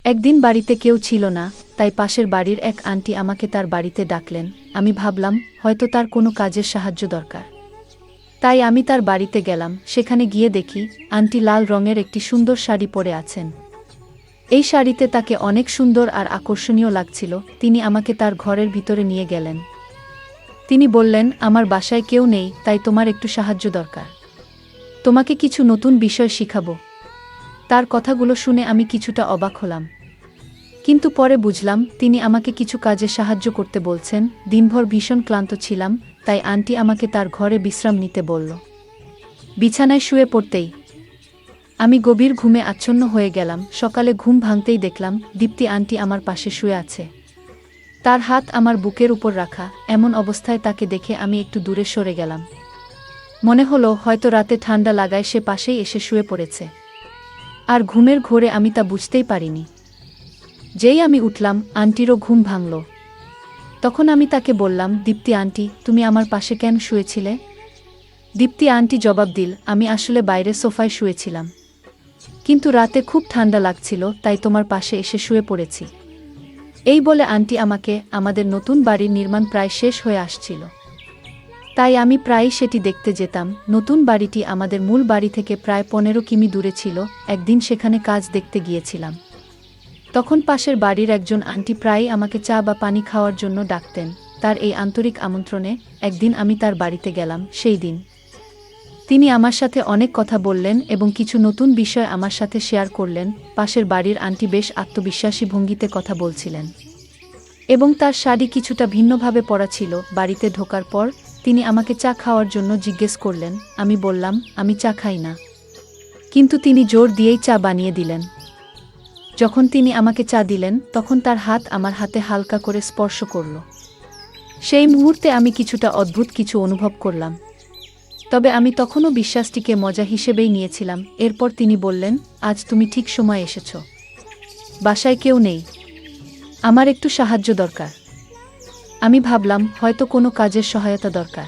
একদিন বাড়িতে কেউ ছিল না, তাই পাশের বাড়ির এক আন্টি আমাকে তার বাড়িতে ডাকলেন। আমি ভাবলাম হয়তো তার কোনো কাজের সাহায্য দরকার। তাই আমি তার বাড়িতে গেলাম। সেখানে গিয়ে দেখি আন্টি লাল রঙের একটি সুন্দর শাড়ি পরে আছেন। এই শাড়িতে তাকে অনেক সুন্দর আর আকর্ষণীয় লাগছিল। তিনি আমাকে তার ঘরের ভিতরে নিয়ে গেলেন। তিনি বললেন, আমার বাসায় কেউ নেই, তাই তোমার একটু সাহায্য দরকার। তোমাকে কিছু নতুন বিষয় শিখাবো। তার কথাগুলো শুনে আমি কিছুটা অবাক হলাম, কিন্তু পরে বুঝলাম তিনি আমাকে কিছু কাজে সাহায্য করতে বলছেন। দিনভর ভীষণ ক্লান্ত ছিলাম, তাই আন্টি আমাকে তার ঘরে বিশ্রাম নিতে বলল। বিছানায় শুয়ে পড়তেই আমি গভীর ঘুমে আচ্ছন্ন হয়ে গেলাম। সকালে ঘুম ভাঙতেই দেখলাম দীপ্তি আন্টি আমার পাশে শুয়ে আছে, তার হাত আমার বুকের উপর রাখা। এমন অবস্থায় তাকে দেখে আমি একটু দূরে সরে গেলাম। মনে হলো হয়তো রাতে ঠান্ডা লাগায় সে পাশেই এসে শুয়ে পড়েছে, আর ঘুমের ঘোরে আমি তা বুঝতেই পারিনি। যেই আমি উঠলাম, আন্টিরও ঘুম ভাঙল। তখন আমি তাকে বললাম, দীপ্তি আন্টি, তুমি আমার পাশে কেন শুয়েছিলে? দীপ্তি আন্টি জবাব দিল, আমি আসলে বাইরে সোফায় শুয়েছিলাম, কিন্তু রাতে খুব ঠান্ডা লাগছিল, তাই তোমার পাশে এসে শুয়ে পড়েছি। এই বলে আন্টি আমাকে আমাদের নতুন বাড়ির নির্মাণ প্রায় শেষ হয়ে আসছিল, তাই আমি প্রায়ই সেটি দেখতে যেতাম। নতুন বাড়িটি আমাদের মূল বাড়ি থেকে প্রায় 15 কিমি দূরে ছিল। একদিন সেখানে কাজ দেখতে গিয়েছিলাম। তখন পাশের বাড়ির একজন আন্টি প্রায়ই আমাকে চা বা পানি খাওয়ার জন্য ডাকতেন। তার এই আন্তরিক আমন্ত্রণে একদিন আমি তার বাড়িতে গেলাম। সেই দিন তিনি আমার সাথে অনেক কথা বললেন এবং কিছু নতুন বিষয় আমার সাথে শেয়ার করলেন। পাশের বাড়ির আন্টি বেশ আত্মবিশ্বাসী ভঙ্গিতে কথা বলছিলেন এবং তার শাড়ি কিছুটা ভিন্নভাবে পরা ছিল। বাড়িতে ঢোকার পর তিনি আমাকে চা খাওয়ার জন্য জিজ্ঞেস করলেন। আমি বললাম, আমি চা খাই না, কিন্তু তিনি জোর দিয়েই চা বানিয়ে দিলেন। যখন তিনি আমাকে চা দিলেন, তখন তার হাত আমার হাতে হালকা করে স্পর্শ করল। সেই মুহূর্তে আমি কিছুটা অদ্ভুত কিছু অনুভব করলাম, তবে আমি তখনও বিশ্বাসটিকে মজা হিসেবেই নিয়েছিলাম। এরপর তিনি বললেন, আজ তুমি ঠিক সময় এসেছ। বাসায় কেউ নেই, আমার একটু সাহায্য দরকার। আমি ভাবলাম হয়তো কোনো কাজের সহায়তা দরকার,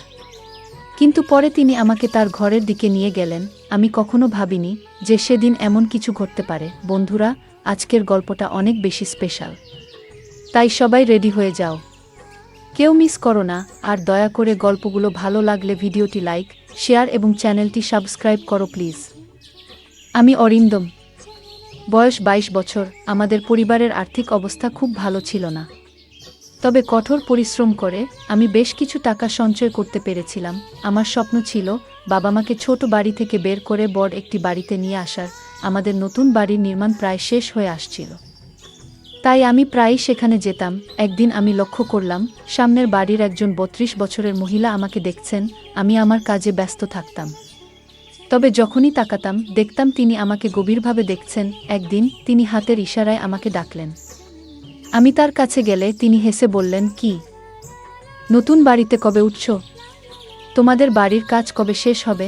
কিন্তু পরে তিনি আমাকে তার ঘরের দিকে নিয়ে গেলেন। আমি কখনো ভাবিনি যে সেদিন এমন কিছু ঘটতে পারে। বন্ধুরা, আজকের গল্পটা অনেক বেশি স্পেশাল, তাই সবাই রেডি হয়ে যাও, কেউ মিস করো না। আর দয়া করে গল্পগুলো ভালো লাগলে ভিডিওটি লাইক, শেয়ার এবং চ্যানেলটি সাবস্ক্রাইব করো প্লিজ। আমি অরিন্দম, বয়স 22 বছর। আমাদের পরিবারের আর্থিক অবস্থা খুব ভালো ছিল না, তবে কঠোর পরিশ্রম করে আমি বেশ কিছু টাকা সঞ্চয় করতে পেরেছিলাম। আমার স্বপ্ন ছিল বাবা মাকে ছোট বাড়ি থেকে বের করে বড় একটি বাড়িতে নিয়ে আসার। আমাদের নতুন বাড়ির নির্মাণ প্রায় শেষ হয়ে আসছিল, তাই আমি প্রায়ই সেখানে যেতাম। একদিন আমি লক্ষ্য করলাম সামনের বাড়ির একজন 32 বছরের মহিলা আমাকে দেখছেন। আমি আমার কাজে ব্যস্ত থাকতাম, তবে যখনই তাকাতাম দেখতাম তিনি আমাকে গভীরভাবে দেখছেন। একদিন তিনি হাতের ইশারায় আমাকে ডাকলেন। আমি তার কাছে গেলে তিনি হেসে বললেন, কি নতুন বাড়িতে কবে উঠছ? তোমাদের বাড়ির কাজ কবে শেষ হবে?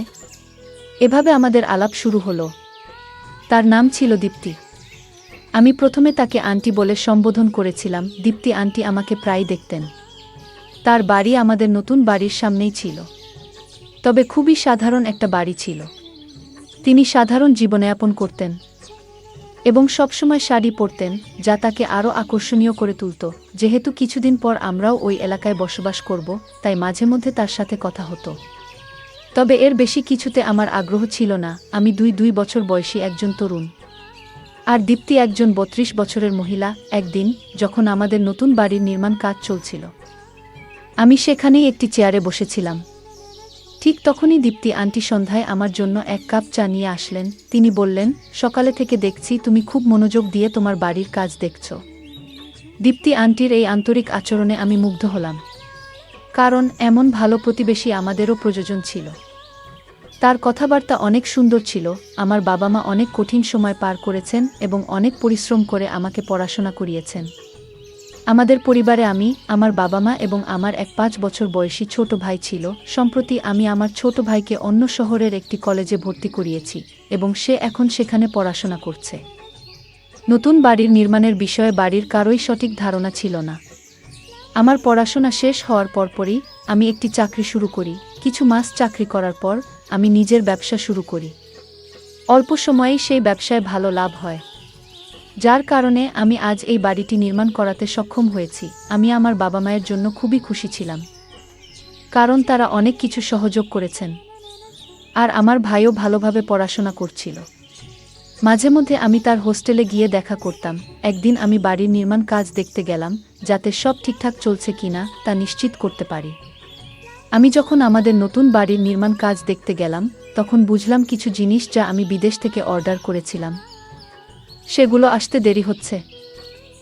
এভাবে আমাদের আলাপ শুরু হলো। তার নাম ছিল দীপ্তি। আমি প্রথমে তাকে আন্টি বলে সম্বোধন করেছিলাম। দীপ্তি আন্টি আমাকে প্রায় দেখতেন। তার বাড়ি আমাদের নতুন বাড়ির সামনেই ছিল, তবে খুবই সাধারণ একটা বাড়ি ছিল। তিনি সাধারণ জীবনযাপন করতেন এবং সবসময় শাড়ি পরতেন, যা তাকে আরও আকর্ষণীয় করে তুলত। যেহেতু কিছুদিন পর আমরাও ওই এলাকায় বসবাস করব, তাই মাঝে মধ্যে তার সাথে কথা হতো, তবে এর বেশি কিছুতে আমার আগ্রহ ছিল না। আমি 2 বছর বয়সী একজন তরুণ, আর দীপ্তি একজন 32 বছরের মহিলা। একদিন যখন আমাদের নতুন বাড়ির নির্মাণ কাজ চলছিল, আমি সেখানেই একটি চেয়ারে বসেছিলাম। ঠিক তখনই দীপ্তি আন্টি সন্ধ্যায় আমার জন্য 1 কাপ চা নিয়ে আসলেন। তিনি বললেন, সকালে থেকে দেখছি তুমি খুব মনোযোগ দিয়ে তোমার বাড়ির কাজ দেখছ। দীপ্তি আন্টির এই আন্তরিক আচরণে আমি মুগ্ধ হলাম, কারণ এমন ভালো প্রতিবেশী আমাদেরও প্রয়োজন ছিল। তার কথাবার্তা অনেক সুন্দর ছিল। আমার বাবা মা অনেক কঠিন সময় পার করেছেন এবং অনেক পরিশ্রম করে আমাকে পড়াশোনা করিয়েছেন। আমাদের পরিবারে আমি, আমার বাবা মা এবং আমার এক 5 বছর বয়সী ছোট ভাই ছিল। সম্প্রতি আমি আমার ছোট ভাইকে অন্য শহরের একটি কলেজে ভর্তি করিয়েছি এবং সে এখন সেখানে পড়াশোনা করছে। নতুন বাড়ির নির্মাণের বিষয়ে বাড়ির কারোই সঠিক ধারণা ছিল না। আমার পড়াশোনা শেষ হওয়ার পরপরই আমি একটি চাকরি শুরু করি। কিছু মাস চাকরি করার পর আমি নিজের ব্যবসা শুরু করি। অল্প সময়েই সেই ব্যবসায় ভালো লাভ হয়। যার কারণে আমি আজ এই বাড়িটি নির্মাণ করাতে সক্ষম হয়েছি। আমি আমার বাবা মায়ের জন্য খুবই খুশি ছিলাম, কারণ তারা অনেক কিছু সহযোগ করেছেন। আর আমার ভাইও ভালোভাবে পড়াশোনা করছিল। মাঝে মধ্যে আমি তার হোস্টেলে গিয়ে দেখা করতাম। একদিন আমি বাড়ির নির্মাণ কাজ দেখতে গেলাম, যাতে সব ঠিকঠাক চলছে কিনা তা নিশ্চিত করতে পারি। আমি যখন আমাদের নতুন বাড়ির নির্মাণ কাজ দেখতে গেলাম, তখন বুঝলাম কিছু জিনিস যা আমি বিদেশ থেকে অর্ডার করেছিলাম সেগুলো আসতে দেরি হচ্ছে।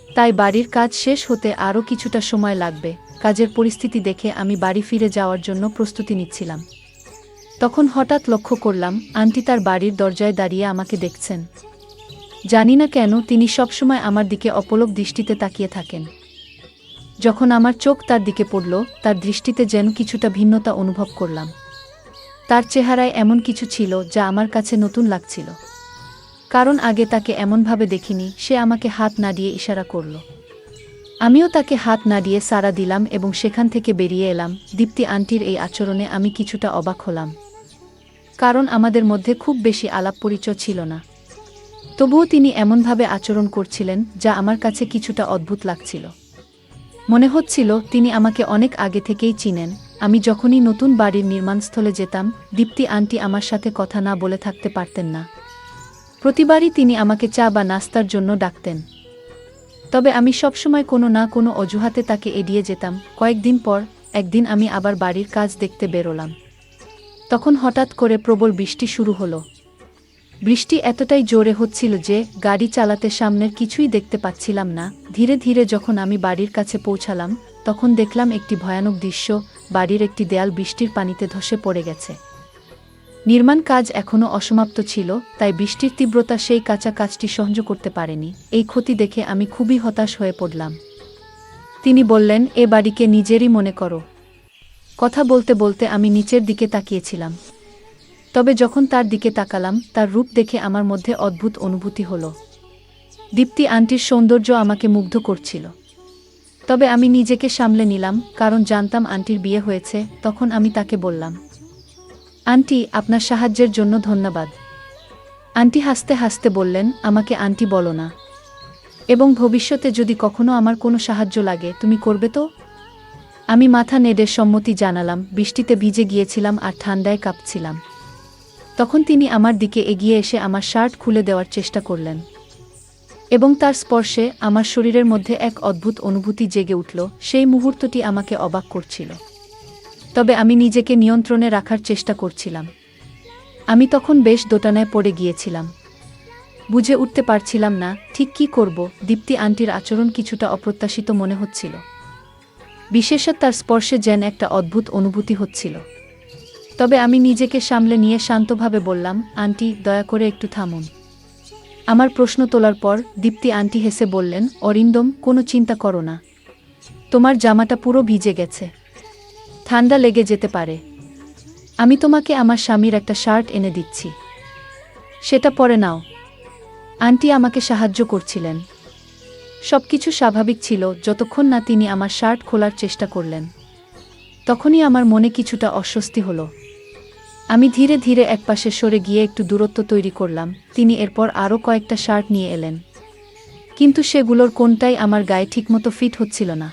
তাই বাড়ির কাজ শেষ হতে আরও কিছুটা সময় লাগবে। কাজের পরিস্থিতি দেখে আমি বাড়ি ফিরে যাওয়ার জন্য প্রস্তুতি নিচ্ছিলাম। তখন হঠাৎ লক্ষ্য করলাম আন্টি তার বাড়ির দরজায় দাঁড়িয়ে আমাকে দেখছেন। জানি না কেন তিনি সবসময় আমার দিকে অপলক দৃষ্টিতে তাকিয়ে থাকেন। যখন আমার চোখ তার দিকে পড়ল, তার দৃষ্টিতে যেন কিছুটা ভিন্নতা অনুভব করলাম। তার চেহারায় এমন কিছু ছিল যা আমার কাছে নতুন লাগছিল, কারণ আগে তাকে এমনভাবে দেখিনি। সে আমাকে হাত নাড়িয়ে ইশারা করল। আমিও তাকে হাত নাড়িয়ে সাড়া দিলাম এবং সেখান থেকে বেরিয়ে এলাম। দীপ্তি আন্টির এই আচরণে আমি কিছুটা অবাক হলাম, কারণ আমাদের মধ্যে খুব বেশি আলাপ পরিচয় ছিল না। তবুও তিনি এমনভাবে আচরণ করছিলেন যা আমার কাছে কিছুটা অদ্ভুত লাগছিল। মনে হচ্ছিল তিনি আমাকে অনেক আগে থেকেই চিনেন। আমি যখনই নতুন বাড়ির নির্মাণস্থলে যেতাম, দীপ্তি আন্টি আমার সাথে কথা না বলে থাকতে পারতেন না। প্রতিবারই তিনি আমাকে চা বা নাস্তার জন্য ডাকতেন, তবে আমি সবসময় কোনো না কোনো অজুহাতে তাকে এড়িয়ে যেতাম। কয়েকদিন পর একদিন আমি আবার বাড়ির কাজ দেখতে বেরোলাম। তখন হঠাৎ করে প্রবল বৃষ্টি শুরু হলো। বৃষ্টি এতটাই জোরে হচ্ছিল যে গাড়ি চালাতে সামনের কিছুই দেখতে পাচ্ছিলাম না। ধীরে ধীরে যখন আমি বাড়ির কাছে পৌঁছালাম, তখন দেখলাম একটি ভয়ানক দৃশ্য। বাড়ির একটি দেয়াল বৃষ্টির পানিতে ধসে পড়ে গেছে। নির্মাণ কাজ এখনও অসমাপ্ত ছিল, তাই বৃষ্টির তীব্রতা সেই কাঁচা কাজটি সহ্য করতে পারেনি। এই ক্ষতি দেখে আমি খুবই হতাশ হয়ে পড়লাম। তিনি বললেন, এ বাড়িকে নিজেরই মনে করো। কথা বলতে বলতে আমি নিচের দিকে তাকিয়েছিলাম। তবে যখন তার দিকে তাকালাম, তার রূপ দেখে আমার মধ্যে অদ্ভুত অনুভূতি হলো। দীপ্তি আন্টির সৌন্দর্য আমাকে মুগ্ধ করছিল। তবে আমি নিজেকে সামলে নিলাম, কারণ জানতাম আন্টির বিয়ে হয়েছে। তখন আমি তাকে বললাম, আন্টি, আপনার সাহায্যের জন্য ধন্যবাদ। আন্টি হাসতে হাসতে বললেন, আমাকে আন্টি বলো না। এবং ভবিষ্যতে যদি কখনো আমার কোনো সাহায্য লাগে তুমি করবে তো? আমি মাথা নেড়ে সম্মতি জানালাম। বৃষ্টিতে ভিজে গিয়েছিলাম আর ঠান্ডায় কাঁপছিলাম। তখন তিনি আমার দিকে এগিয়ে এসে আমার শার্ট খুলে দেওয়ার চেষ্টা করলেন, এবং তার স্পর্শে আমার শরীরের মধ্যে এক অদ্ভুত অনুভূতি জেগে উঠল। সেই মুহূর্তটি আমাকে অবাক করছিল, তবে আমি নিজেকে নিয়ন্ত্রণে রাখার চেষ্টা করছিলাম। আমি তখন বেশ দোটানায় পড়ে গিয়েছিলাম। বুঝে উঠতে পারছিলাম না ঠিক কী করব। দীপ্তি আন্টির আচরণ কিছুটা অপ্রত্যাশিত মনে হচ্ছিল, বিশেষত তার স্পর্শে যেন একটা অদ্ভুত অনুভূতি হচ্ছিল। তবে আমি নিজেকে সামলে নিয়ে শান্তভাবে বললাম, আন্টি, দয়া করে একটু থামুন। আমার প্রশ্ন তোলার পর দীপ্তি আন্টি হেসে বললেন, অরিন্দম, কোনো চিন্তা করো না। তোমার জামাটা পুরো ভিজে গেছে, ঠান্ডা লেগে যেতে পারে। আমি তোমাকে আমার স্বামীর একটা শার্ট এনে দিচ্ছি, সেটা পরে নাও। আন্টি আমাকে সাহায্য করছিলেন। সবকিছু স্বাভাবিক ছিল যতক্ষণ না তিনি আমার শার্ট খোলার চেষ্টা করলেন। তখনই আমার মনে কিছুটা অস্বস্তি হলো। আমি ধীরে ধীরে একপাশে সরে গিয়ে একটু দূরত্ব তৈরি করলাম। তিনি এরপর আরও কয়েকটা শার্ট নিয়ে এলেন, কিন্তু সেগুলোর কোনটাই আমার গায়ে ঠিকমতো ফিট হচ্ছিল না।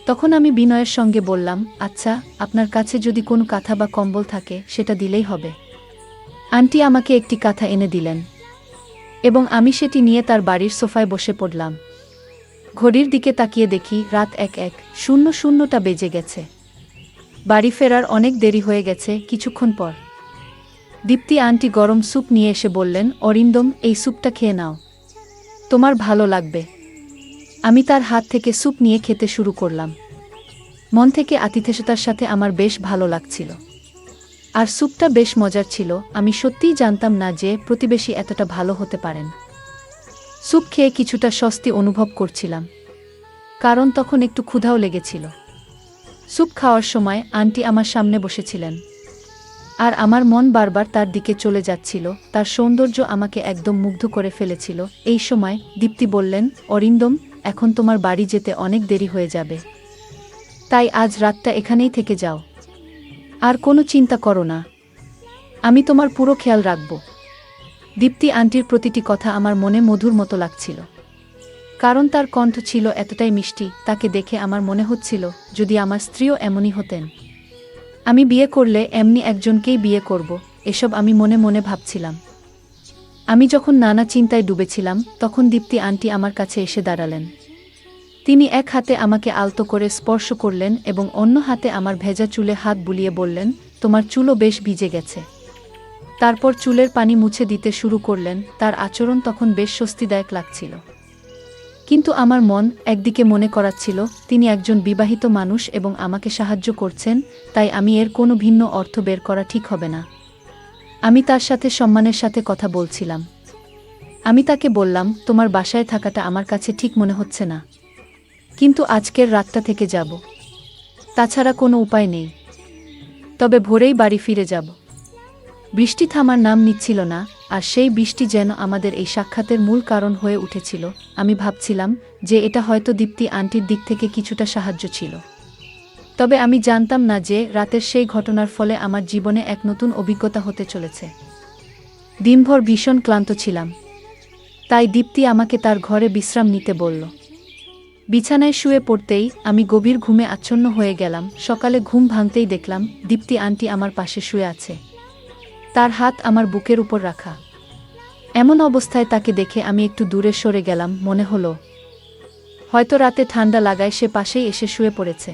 তখন আমি বিনয়ের সঙ্গে বললাম, আচ্ছা, আপনার কাছে যদি কোনো কাঁথা বা কম্বল থাকে সেটা দিলেই হবে। আন্টি আমাকে একটি কাঁথা এনে দিলেন, এবং আমি সেটি নিয়ে তার বাড়ির সোফায় বসে পড়লাম। ঘড়ির দিকে তাকিয়ে দেখি রাত 1:00টা বেজে গেছে। বাড়ি ফেরার অনেক দেরি হয়ে গেছে। কিছুক্ষণ পর দীপ্তি আন্টি গরম স্যুপ নিয়ে এসে বললেন, অরিন্দম, এই স্যুপটা খেয়ে নাও, তোমার ভালো লাগবে। আমি তার হাত থেকে স্যুপ নিয়ে খেতে শুরু করলাম। মন থেকে আতিথেয়তার সাথে আমার বেশ ভালো লাগছিল, আর স্যুপটা বেশ মজার ছিল। আমি সত্যিই জানতাম না যে প্রতিবেশী এতটা ভালো হতে পারেন। স্যুপ খেয়ে কিছুটা স্বস্তি অনুভব করছিলাম, কারণ তখন একটু ক্ষুধাও লেগেছিল। স্যুপ খাওয়ার সময় আন্টি আমার সামনে বসেছিলেন, আর আমার মন বারবার তার দিকে চলে যাচ্ছিল। তার সৌন্দর্য আমাকে একদম মুগ্ধ করে ফেলেছিল। এই সময় দীপ্তি বললেন, অরিন্দম, এখন তোমার বাড়ি যেতে অনেক দেরি হয়ে যাবে, তাই আজ রাতটা এখানেই থেকে যাও। আর কোনো চিন্তা করো না, আমি তোমার পুরো খেয়াল রাখব। দীপ্তি আন্টির প্রতিটি কথা আমার মনে মধুর মতো লাগছিল। কারণ তার কণ্ঠ ছিল এতটাই মিষ্টি, তাকে দেখে আমার মনে হচ্ছিল যদি আমার স্ত্রীও এমনই হতেন। আমি বিয়ে করলে এমনি একজনকেই বিয়ে করব, এসব আমি মনে মনে ভাবছিলাম। আমি যখন নানা চিন্তায় ডুবেছিলাম তখন দীপ্তি আন্টি আমার কাছে এসে দাঁড়ালেন। তিনি এক হাতে আমাকে আলতো করে স্পর্শ করলেন এবং অন্য হাতে আমার ভেজা চুলে হাত বুলিয়ে বললেন, তোমার চুলও বেশ ভিজে গেছে। তারপর চুলের পানি মুছে দিতে শুরু করলেন। তার আচরণ তখন বেশ স্বস্তিদায়ক লাগছিল। কিন্তু আমার মন একদিকে মনে করাচ্ছিল তিনি একজন বিবাহিত মানুষ এবং আমাকে সাহায্য করছেন, তাই আমি এর কোনো ভিন্ন অর্থ বের করা ঠিক হবে না। আমি তার সাথে সম্মানের সাথে কথা বলছিলাম। আমি তাকে বললাম, তোমার বাসায় থাকাটা আমার কাছে ঠিক মনে হচ্ছে না, কিন্তু আজকের রাতটা থেকে যাব। তাছাড়া কোনো উপায় নেই। তবে ভোরেই বাড়ি ফিরে যাব। বৃষ্টি থামার নাম নিচ্ছিল না, আর সেই বৃষ্টি যেন আমাদের এই সাক্ষাতের মূল কারণ হয়ে উঠেছিল। আমি ভাবছিলাম যে এটা হয়তো দীপ্তি আন্টির দিক থেকে কিছুটা সাহায্য ছিল। তবে আমি জানতাম না যে রাতের সেই ঘটনার ফলে আমার জীবনে এক নতুন অভিজ্ঞতা হতে চলেছে। দিনভর ভীষণ ক্লান্ত ছিলাম, তাই দীপ্তি আমাকে তার ঘরে বিশ্রাম নিতে বলল। বিছানায় শুয়ে পড়তেই আমি গভীর ঘুমে আচ্ছন্ন হয়ে গেলাম। সকালে ঘুম ভাঙতেই দেখলাম দীপ্তি আন্টি আমার পাশে শুয়ে আছে, তার হাত আমার বুকের উপর রাখা। এমন অবস্থায় তাকে দেখে আমি একটু দূরে সরে গেলাম। মনে হলো হয়তো রাতে ঠান্ডা লাগায় সে পাশেই এসে শুয়ে পড়েছে।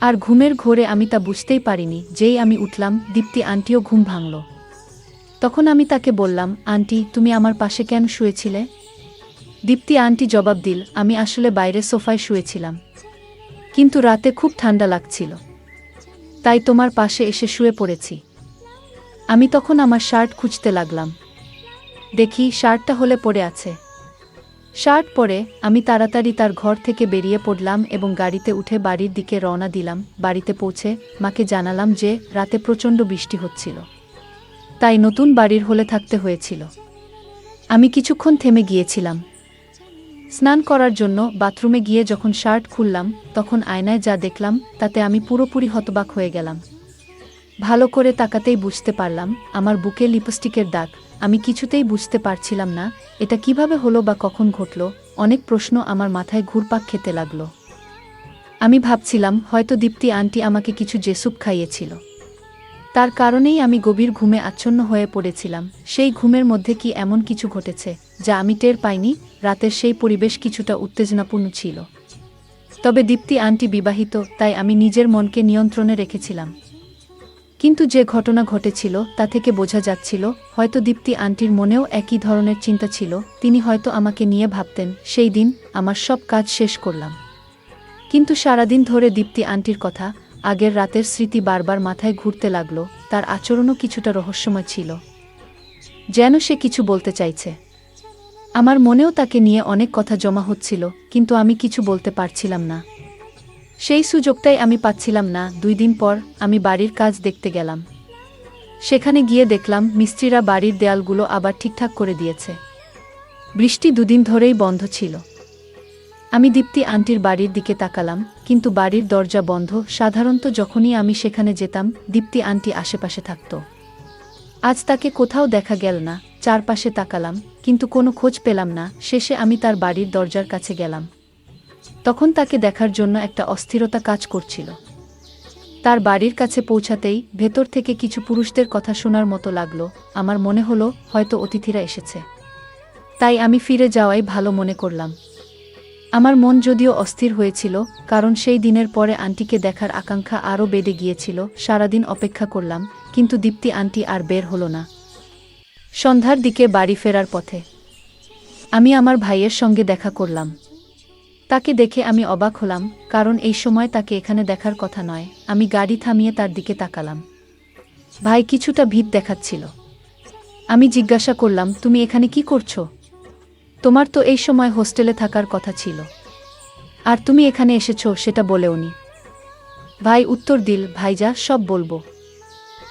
আর ঘুমের ঘোরে আমি তা বুঝতেই পারিনি। যেই আমি উঠলাম, দীপ্তি আন্টিও ঘুম ভাঙল। তখন আমি তাকে বললাম, আন্টি, তুমি আমার পাশে কেন শুয়েছিলে? দীপ্তি আন্টি জবাব দিল, আমি আসলে বাইরে সোফায় শুয়েছিলাম, কিন্তু রাতে খুব ঠান্ডা লাগছিল, তাই তোমার পাশে এসে শুয়ে পড়েছি। আমি তখন আমার শার্ট খুঁজতে লাগলাম। দেখি শার্টটা হলে পড়ে আছে। শার্ট পরে আমি তাড়াতাড়ি তার ঘর থেকে বেরিয়ে পড়লাম এবং গাড়িতে উঠে বাড়ির দিকে রওনা দিলাম। বাড়িতে পৌঁছে মাকে জানালাম যে রাতে প্রচণ্ড বৃষ্টি হচ্ছিল, তাই নতুন বাড়ির হলে থাকতে হয়েছিল। আমি কিছুক্ষণ থেমে গিয়েছিলাম স্নান করার জন্য। বাথরুমে গিয়ে যখন শার্ট খুললাম তখন আয়নায় যা দেখলাম তাতে আমি পুরোপুরি হতবাক হয়ে গেলাম। ভালো করে তাকাতেই বুঝতে পারলাম আমার বুকে লিপস্টিকের দাগ। আমি কিছুতেই বুঝতে পারছিলাম না এটা কিভাবে হলো বা কখন ঘটল। অনেক প্রশ্ন আমার মাথায় ঘুরপাক খেতে লাগলো। আমি ভাবছিলাম হয়তো দীপ্তি আন্টি আমাকে কিছু জেসুপ খাইয়েছিল, তার কারণেই আমি গভীর ঘুমে আচ্ছন্ন হয়ে পড়েছিলাম। সেই ঘুমের মধ্যে কি এমন কিছু ঘটেছে যা আমি টের পাইনি? রাতের সেই পরিবেশ কিছুটা উত্তেজনাপূর্ণ ছিল। তবে দীপ্তি আন্টি বিবাহিত, তাই আমি নিজের মনকে নিয়ন্ত্রণে রেখেছিলাম। কিন্তু যে ঘটনা ঘটেছিল তা থেকে বোঝা যাচ্ছিল হয়তো দীপ্তি আন্টির মনেও একই ধরনের চিন্তা ছিল। তিনি হয়তো আমাকে নিয়ে ভাবতেন। সেই দিন আমার সব কাজ শেষ করলাম, কিন্তু সারাদিন ধরে দীপ্তি আন্টির কথা, আগের রাতের স্মৃতি বারবার মাথায় ঘুরতে লাগলো। তার আচরণও কিছুটা রহস্যময় ছিল, যেন সে কিছু বলতে চাইছে। আমার মনেও তাকে নিয়ে অনেক কথা জমা হচ্ছিল, কিন্তু আমি কিছু বলতে পারছিলাম না। সেই সুযোগটাই আমি পাচ্ছিলাম না। 2 দিন পর আমি বাড়ির কাজ দেখতে গেলাম। সেখানে গিয়ে দেখলাম মিস্ত্রিরা বাড়ির দেয়ালগুলো আবার ঠিকঠাক করে দিয়েছে। বৃষ্টি 2 দিন ধরেই বন্ধ ছিল। আমি দীপ্তি আন্টির বাড়ির দিকে তাকালাম, কিন্তু বাড়ির দরজা বন্ধ। সাধারণত যখনই আমি সেখানে যেতাম দীপ্তি আন্টি আশেপাশে থাকত। আজ তাকে কোথাও দেখা গেল না। চারপাশে তাকালাম, কিন্তু কোনো খোঁজ পেলাম না। শেষে আমি তার বাড়ির দরজার কাছে গেলাম। তখন তাকে দেখার জন্য একটা অস্থিরতা কাজ করছিল। তার বাড়ির কাছে পৌঁছাতেই ভেতর থেকে কিছু পুরুষদের কথা শোনার মতো লাগলো। আমার মনে হলো হয়তো অতিথিরা এসেছে, তাই আমি ফিরে যাওয়াই ভালো মনে করলাম। আমার মন যদিও অস্থির হয়েছিল, কারণ সেই দিনের পরে আন্টিকে দেখার আকাঙ্ক্ষা আরও বেড়ে গিয়েছিল। সারাদিন অপেক্ষা করলাম, কিন্তু দীপ্তি আন্টি আর বের হলো না। সন্ধ্যার দিকে বাড়ি ফেরার পথে আমি আমার ভাইয়ের সঙ্গে দেখা করলাম। তাকে দেখে আমি অবাক হলাম, কারণ এই সময় তাকে এখানে দেখার কথা নয়। আমি গাড়ি থামিয়ে তার দিকে তাকালাম। ভাই কিছুটা ভীত দেখাচ্ছিল। আমি জিজ্ঞাসা করলাম, তুমি এখানে কি করছো? তোমার তো এই সময় হোস্টেলে থাকার কথা ছিল, আর তুমি এখানে এসেছো সেটা বলেওনি। ভাই উত্তর দিল, ভাইজা সব বলবো,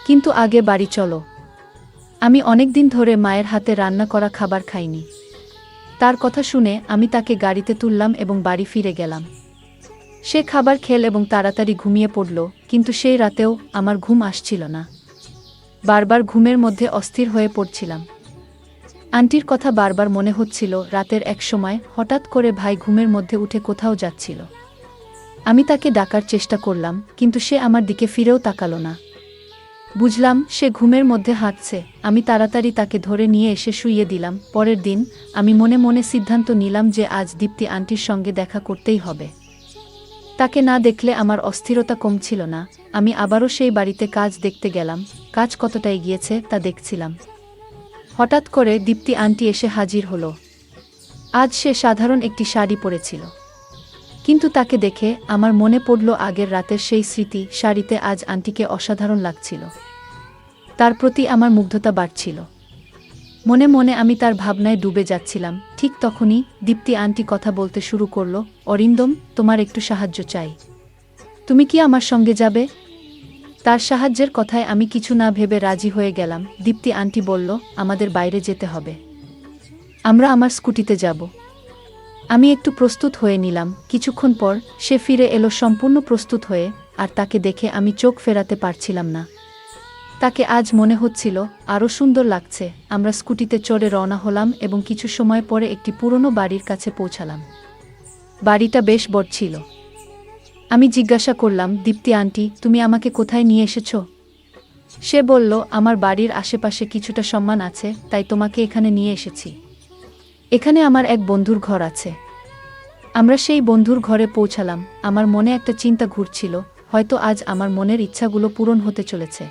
কিন্তু আগে বাড়ি চলো। আমি অনেকদিন ধরে মায়ের হাতে রান্না করা খাবার খাইনি। তার কথা শুনে আমি তাকে গাড়িতে তুললাম এবং বাড়ি ফিরে গেলাম। সে খাবার খেল এবং তাড়াতাড়ি ঘুমিয়ে পড়ল, কিন্তু সেই রাতেও আমার ঘুম আসছিল না। বারবার ঘুমের মধ্যে অস্থির হয়ে পড়ছিলাম। আন্টির কথা বারবার মনে হচ্ছিল। রাতের এক সময় হঠাৎ করে ভাই ঘুমের মধ্যে উঠে কোথাও যাচ্ছিল। আমি তাকে ডাকার চেষ্টা করলাম, কিন্তু সে আমার দিকে ফিরেও তাকালো না। বুঝলাম সে ঘুমের মধ্যে হাঁটছে। আমি তাড়াতাড়ি তাকে ধরে নিয়ে এসে শুইয়ে দিলাম। পরের দিন আমি মনে মনে সিদ্ধান্ত নিলাম যে আজ দীপ্তি আন্টির সঙ্গে দেখা করতেই হবে। তাকে না দেখলে আমার অস্থিরতা কমছিল না। আমি আবারও সেই বাড়িতে কাজ দেখতে গেলাম। কাজ কতটা এগিয়েছে তা দেখছিলাম। হঠাৎ করে দীপ্তি আন্টি এসে হাজির হলো। আজ সে সাধারণ একটি শাড়ি পরেছিল, কিন্তু তাকে দেখে আমার মনে পড়ল আগের রাতের সেই স্মৃতি। শাড়িতে আজ আন্টিকে অসাধারণ লাগছিল। তার প্রতি আমার মুগ্ধতা বাড়ছিল। মনে মনে আমি তার ভাবনায় ডুবে যাচ্ছিলাম। ঠিক তখনই দীপ্তি আন্টি কথা বলতে শুরু করল। অরিন্দম, তোমার একটু সাহায্য চাই। তুমি কি আমার সঙ্গে যাবে? তার সাহায্যের কথায় আমি কিছু না ভেবে রাজি হয়ে গেলাম। দীপ্তি আন্টি বলল, আমাদের বাইরে যেতে হবে। আমরা আমার স্কুটিতে যাব। আমি একটু প্রস্তুত হয়ে নিলাম। কিছুক্ষণ পর সে ফিরে এলো সম্পূর্ণ প্রস্তুত হয়ে, আর তাকে দেখে আমি চোখ ফেরাতে পারছিলাম না। তাকে আজ মনে হচ্ছিল আরও সুন্দর লাগছে। আমরা স্কুটিতে চড়ে রওনা হলাম এবং কিছু সময় পরে একটি পুরনো বাড়ির কাছে পৌঁছালাম। বাড়িটা বেশ বড় ছিল। আমি জিজ্ঞাসা করলাম, দীপ্তি আন্টি, তুমি আমাকে কোথায় নিয়ে এসেছ? সে বলল, আমার বাড়ির আশেপাশে কিছুটা সম্মান আছে, তাই তোমাকে এখানে নিয়ে এসেছি। এখানে আমার এক বন্ধুর ঘর আছে। আমরা সেই বন্ধুর ঘরে পৌঁছালাম। আমার মনে একটা চিন্তা ঘুরছিল, হয়তো আজ আমার মনের ইচ্ছাগুলো পূরণ হতে চলেছে।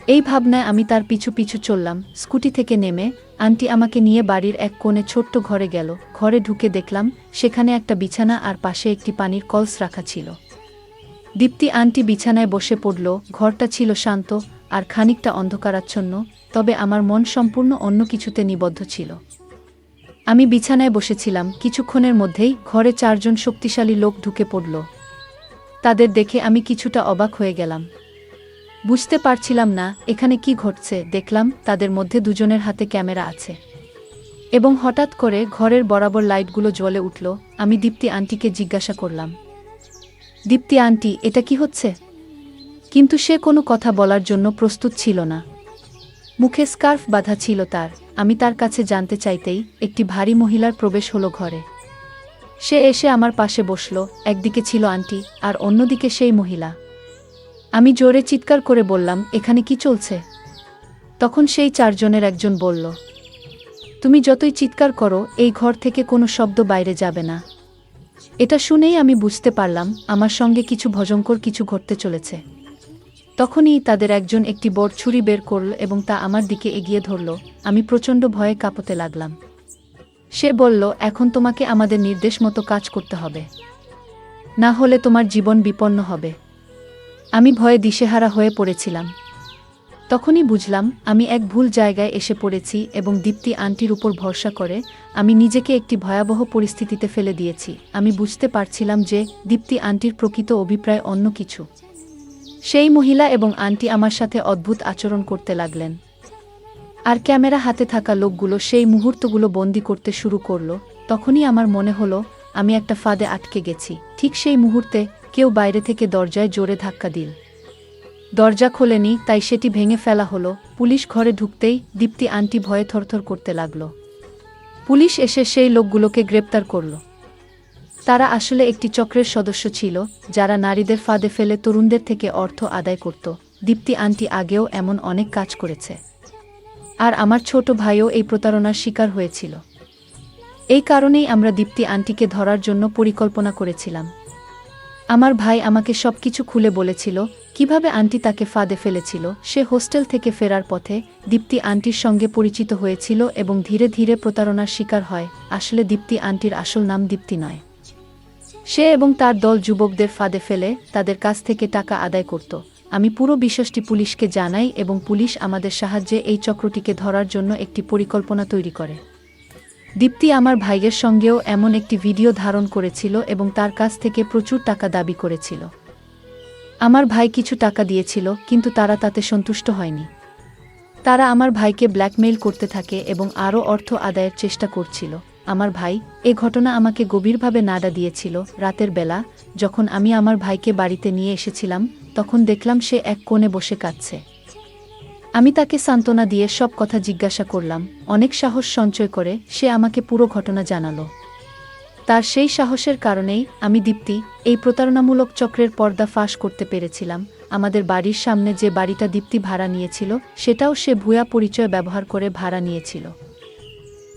এই ভাবনায় আমি তার পিছু পিছু চললাম। স্কুটি থেকে নেমে আন্টি আমাকে নিয়ে বাড়ির এক কোণে ছোট্ট ঘরে গেল। ঘরে ঢুকে দেখলাম সেখানে একটা বিছানা আর পাশে একটি পানির কলস রাখা ছিল। দীপ্তি আন্টি বিছানায় বসে পড়ল। ঘরটা ছিল শান্ত আর খানিকটা অন্ধকারাচ্ছন্ন, তবে আমার মন সম্পূর্ণ অন্য কিছুতে নিবদ্ধ ছিল। আমি বিছানায় বসেছিলাম। কিছুক্ষণের মধ্যেই ঘরে 4 জন শক্তিশালী লোক ঢুকে পড়ল। তাদের দেখে আমি কিছুটা অবাক হয়ে গেলাম। বুঝতে পারছিলাম না এখানে কি ঘটছে। দেখলাম তাদের মধ্যে 2 জনের হাতে ক্যামেরা আছে এবং হঠাৎ করে ঘরের বরাবর লাইটগুলো জ্বলে উঠল। আমি দীপ্তি আন্টিকে জিজ্ঞাসা করলাম, দীপ্তি আন্টি, এটা কি হচ্ছে? কিন্তু সে কোনো কথা বলার জন্য প্রস্তুত ছিল না। মুখে স্কার্ফ বাঁধা ছিল তার। আমি তার কাছে জানতে চাইতেই একটি ভারী মহিলার প্রবেশ হলো ঘরে। সে এসে আমার পাশে বসল। একদিকে ছিল আন্টি আর অন্যদিকে সেই মহিলা। আমি জোরে চিৎকার করে বললাম, এখানে কি চলছে? তখন সেই 4 জনের একজন বলল, তুমি যতই চিৎকার করো এই ঘর থেকে কোনো শব্দ বাইরে যাবে না। এটা শুনেই আমি বুঝতে পারলাম আমার সঙ্গে কিছু ভয়ঙ্কর কিছু ঘটতে চলেছে। তখনই তাদের একজন একটি বড় ছুরি বের করল এবং তা আমার দিকে এগিয়ে ধরল। আমি প্রচণ্ড ভয়ে কাঁপতে লাগলাম। সে বলল, এখন তোমাকে আমাদের নির্দেশ মতো কাজ করতে হবে, না হলে তোমার জীবন বিপন্ন হবে। আমি ভয়ে দিশেহারা হয়ে পড়েছিলাম। তখনই বুঝলাম আমি এক ভুল জায়গায় এসে পড়েছি এবং দীপ্তি আন্টির উপর ভরসা করে আমি নিজেকে একটি ভয়াবহ পরিস্থিতিতে ফেলে দিয়েছি। আমি বুঝতে পারছিলাম যে দীপ্তি আন্টির প্রকৃত অভিপ্রায় অন্য কিছু। সেই মহিলা এবং আন্টি আমার সাথে অদ্ভুত আচরণ করতে লাগলেন, আর ক্যামেরা হাতে থাকা লোকগুলো সেই মুহূর্তগুলো বন্দি করতে শুরু করল। তখনই আমার মনে হলো আমি একটা ফাঁদে আটকে গেছি। ঠিক সেই মুহূর্তে কেউ বাইরে থেকে দরজায় জোরে ধাক্কা দিল। দরজা খোলেনি, তাই সেটি ভেঙে ফেলা হলো। পুলিশ ঘরে ঢুকতেই দীপ্তি আন্টি ভয়ে থরথর করতে লাগল। পুলিশ এসে সেই লোকগুলোকে গ্রেপ্তার করল। তারা আসলে একটি চক্রের সদস্য ছিল, যারা নারীদের ফাঁদে ফেলে তরুণদের থেকে অর্থ আদায় করত। দীপ্তি আন্টি আগেও এমন অনেক কাজ করেছে, আর আমার ছোট ভাইও এই প্রতারণার শিকার হয়েছিল। এই কারণেই আমরা দীপ্তি আন্টিকে ধরার জন্য পরিকল্পনা করেছিলাম। আমার ভাই আমাকে সবকিছু খুলে বলেছিল, কিভাবে আন্টি তাকে ফাঁদে ফেলেছিল। সে হোস্টেল থেকে ফেরার পথে দীপ্তি আন্টির সঙ্গে পরিচিত হয়েছিল এবং ধীরে ধীরে প্রতারণার শিকার হয়। আসলে দীপ্তি আন্টির আসল নাম দীপ্তি নয়। সে এবং তার দল যুবকদের ফাঁদে ফেলে তাদের কাছ থেকে টাকা আদায় করত। আমি পুরো বিষয়টি পুলিশকে জানাই এবং পুলিশ আমাদের সাহায্যে এই চক্রটিকে ধরার জন্য একটি পরিকল্পনা তৈরি করে। দীপ্তি আমার ভাইয়ের সঙ্গেও এমন একটি ভিডিও ধারণ করেছিল এবং তার কাছ থেকে প্রচুর টাকা দাবি করেছিল। আমার ভাই কিছু টাকা দিয়েছিল, কিন্তু তারা তাতে সন্তুষ্ট হয়নি। তারা আমার ভাইকে ব্ল্যাকমেইল করতে থাকে এবং আরও অর্থ আদায়ের চেষ্টা করছিল। আমার ভাই এ ঘটনা আমাকে গভীরভাবে নাড়া দিয়েছিল। রাতের বেলা যখন আমি আমার ভাইকে বাড়িতে নিয়ে এসেছিলাম, তখন দেখলাম সে এক কোণে বসে কাঁদছে। আমি তাকে সান্ত্বনা দিয়ে সব কথা জিজ্ঞাসা করলাম। অনেক সাহস সঞ্চয় করে সে আমাকে পুরো ঘটনা জানালো। তার সেই সাহসের কারণেই আমি দীপ্তি এই প্রতারণামূলক চক্রের পর্দা ফাঁস করতে পেরেছিলাম। আমাদের বাড়ির সামনে যে বাড়িটা দীপ্তি ভাড়া নিয়েছিল সেটাও সে ভুয়া পরিচয় ব্যবহার করে ভাড়া নিয়েছিল।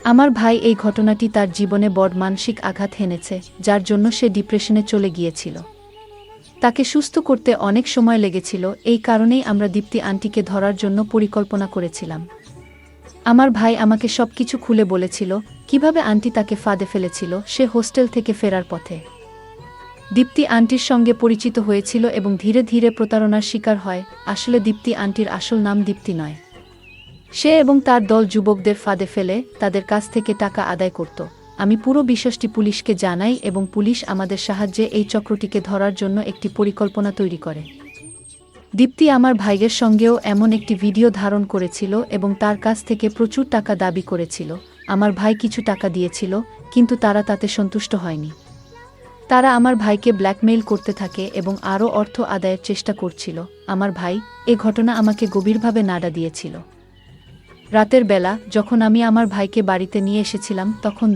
আমার ভাই এই ঘটনাটি তার জীবনে বড় মানসিক আঘাত হেনেছে, যার জন্য সে ডিপ্রেশনে চলে গিয়েছিল। তাকে সুস্থ করতে অনেক সময় লেগেছিল। এই কারণেই আমরা দীপ্তি আন্টিকে ধরার জন্য পরিকল্পনা করেছিলাম। আমার ভাই আমাকে সবকিছু খুলে বলেছিল, কিভাবে আন্টি তাকে ফাঁদে ফেলেছিল সে হোস্টেল থেকে ফেরার পথে। দীপ্তি আন্টির সঙ্গে পরিচিত হয়েছিল এবং ধীরে ধীরে প্রতারণার শিকার হয়। আসলে দীপ্তি আন্টির আসল নাম দীপ্তি নয়। সে এবং তার দল যুবকদের ফাঁদে ফেলে তাদের কাছ থেকে টাকা আদায় করত। আমি পুরো বিষয়টি পুলিশকে জানাই এবং পুলিশ আমাদের সাহায্যে এই চক্রটিকে ধরার জন্য একটি পরিকল্পনা তৈরি করে। দীপ্তি আমার ভাইয়ের সঙ্গেও এমন একটি ভিডিও ধারণ করেছিল এবং তার কাছ থেকে প্রচুর টাকা দাবি করেছিল। আমার ভাই কিছু টাকা দিয়েছিল, কিন্তু তারা তাতে সন্তুষ্ট হয়নি। তারা আমার ভাইকে ব্ল্যাকমেইল করতে থাকে এবং আরও অর্থ আদায়ের চেষ্টা করছিল। আমার ভাই এ ঘটনা আমাকে গভীরভাবে নাড়া দিয়েছিল। রাতের বেলা যখন আমি আমার ভাইকে বাড়িতে নিয়ে এসেছিলাম তখন